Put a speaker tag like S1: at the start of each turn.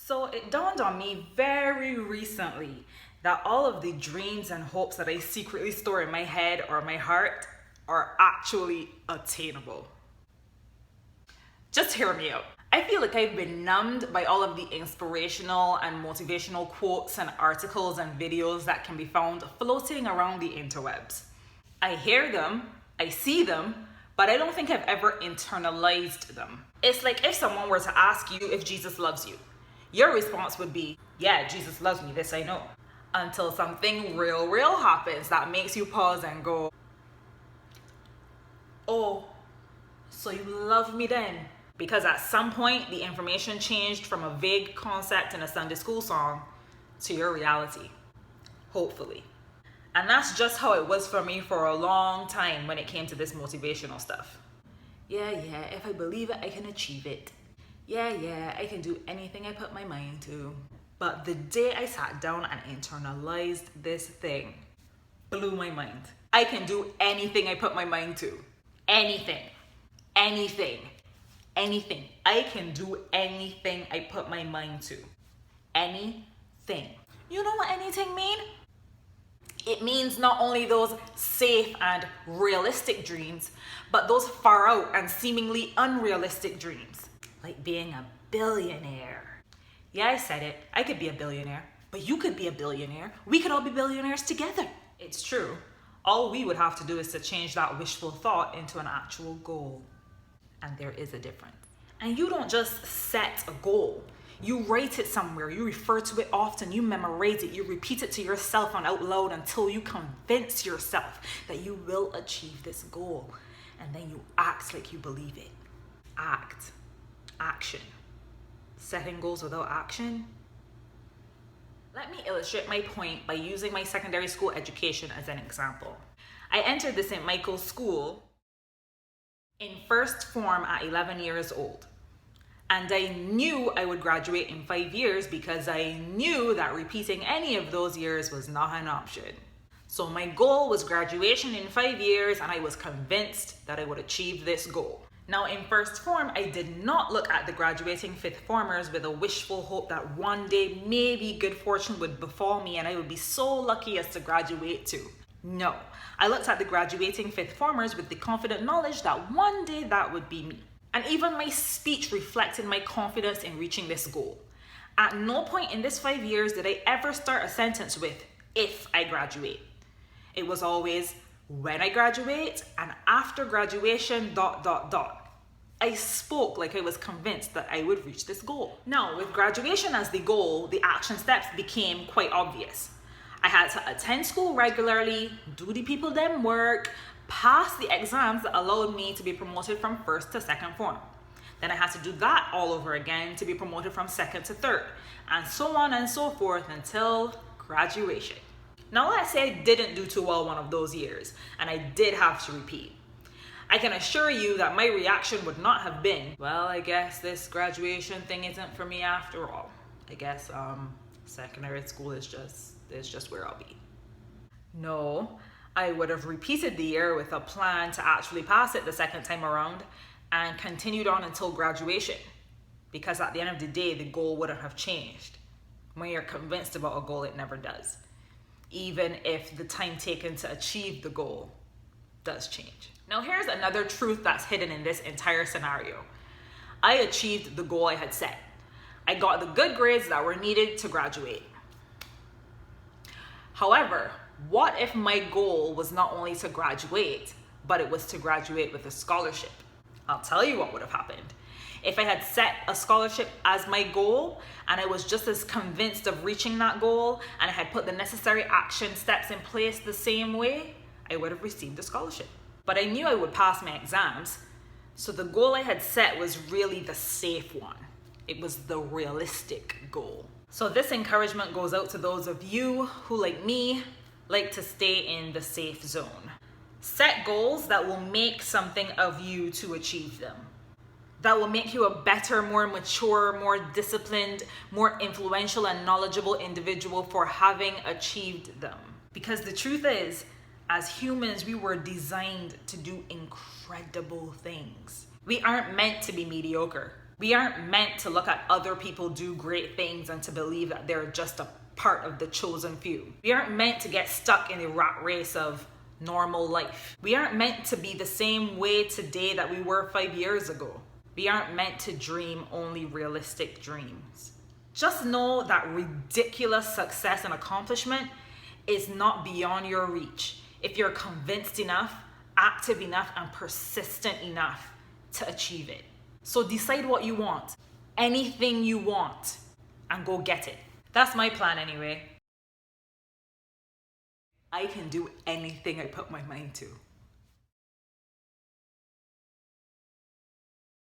S1: So it dawned on me very recently that all of the dreams and hopes that I secretly store in my head or my heart are actually attainable. Just hear me out. I feel like I've been numbed by all of the inspirational and motivational quotes and articles and videos that can be found floating around the interwebs. I hear them, I see them, but I don't think I've ever internalized them. It's like if someone were to ask you if Jesus loves you, your response would be, yeah, Jesus loves me, this I know. Until something real happens that makes you pause and go, oh, so you love me then? Because at some point, the information changed from a vague concept in a Sunday school song to your reality, hopefully. And that's just how it was for me for a long time when it came to this motivational stuff. Yeah, if I believe it, I can achieve it. Yeah, I can do anything I put my mind to. But the day I sat down and internalized this thing, blew my mind. I can do anything I put my mind to. Anything. I can do anything I put my mind to. Anything. You know what anything mean? It means not only those safe and realistic dreams, but those far out and seemingly unrealistic dreams, like being a billionaire. Yeah, I said it. I could be a billionaire, but you could be a billionaire. We could all be billionaires together. It's true. All we would have to do is to change that wishful thought into an actual goal. And there is a difference. And you don't just set a goal. You write it somewhere, you refer to it often, you memorize it, you repeat it to yourself and out loud until you convince yourself that you will achieve this goal. And then you act like you believe it. Action. Setting goals without action. Let me illustrate my point by using my secondary school education as an example. I entered the St. Michael's School in first form at 11 years old. And I knew I would graduate in 5 years because I knew that repeating any of those years was not an option. So my goal was graduation in 5 years, and I was convinced that I would achieve this goal. Now in first form, I did not look at the graduating fifth formers with a wishful hope that one day maybe good fortune would befall me and I would be so lucky as to graduate too. No, I looked at the graduating fifth formers with the confident knowledge that one day that would be me. And even my speech reflected my confidence in reaching this goal. At no point in this 5 years did I ever start a sentence with, if I graduate. It was always, when I graduate and after graduation, ... I spoke like I was convinced that I would reach this goal. Now, with graduation as the goal, the action steps became quite obvious. I had to attend school regularly, do the people them work, pass the exams that allowed me to be promoted from first to second form. Then I had to do that all over again to be promoted from second to third, and so on and so forth until graduation. Now let's say I didn't do too well one of those years, and I did have to repeat. I can assure you that my reaction would not have been, well, I guess this graduation thing isn't for me after all. I guess secondary school is just where I'll be. No, I would have repeated the year with a plan to actually pass it the second time around and continued on until graduation. Because at the end of the day, the goal wouldn't have changed. When you're convinced about a goal, it never does. Even if the time taken to achieve the goal does change. Now here's another truth that's hidden in this entire scenario. I achieved the goal I had set. I got the good grades that were needed to graduate. However, what if my goal was not only to graduate, but it was to graduate with a scholarship? I'll tell you what would have happened. If I had set a scholarship as my goal and I was just as convinced of reaching that goal and I had put the necessary action steps in place the same way, I would have received the scholarship. But I knew I would pass my exams, so the goal I had set was really the safe one. It was the realistic goal. So this encouragement goes out to those of you who, like me, like to stay in the safe zone. Set goals that will make something of you to achieve them. That will make you a better, more mature, more disciplined, more influential and knowledgeable individual for having achieved them. Because the truth is, as humans, we were designed to do incredible things. We aren't meant to be mediocre. We aren't meant to look at other people do great things and to believe that they're just a part of the chosen few. We aren't meant to get stuck in the rat race of normal life. We aren't meant to be the same way today that we were 5 years ago. We aren't meant to dream only realistic dreams. Just know that ridiculous success and accomplishment is not beyond your reach if you're convinced enough, active enough, and persistent enough to achieve it. So decide what you want, anything you want, and go get it. That's my plan anyway. I can do anything I put my mind to.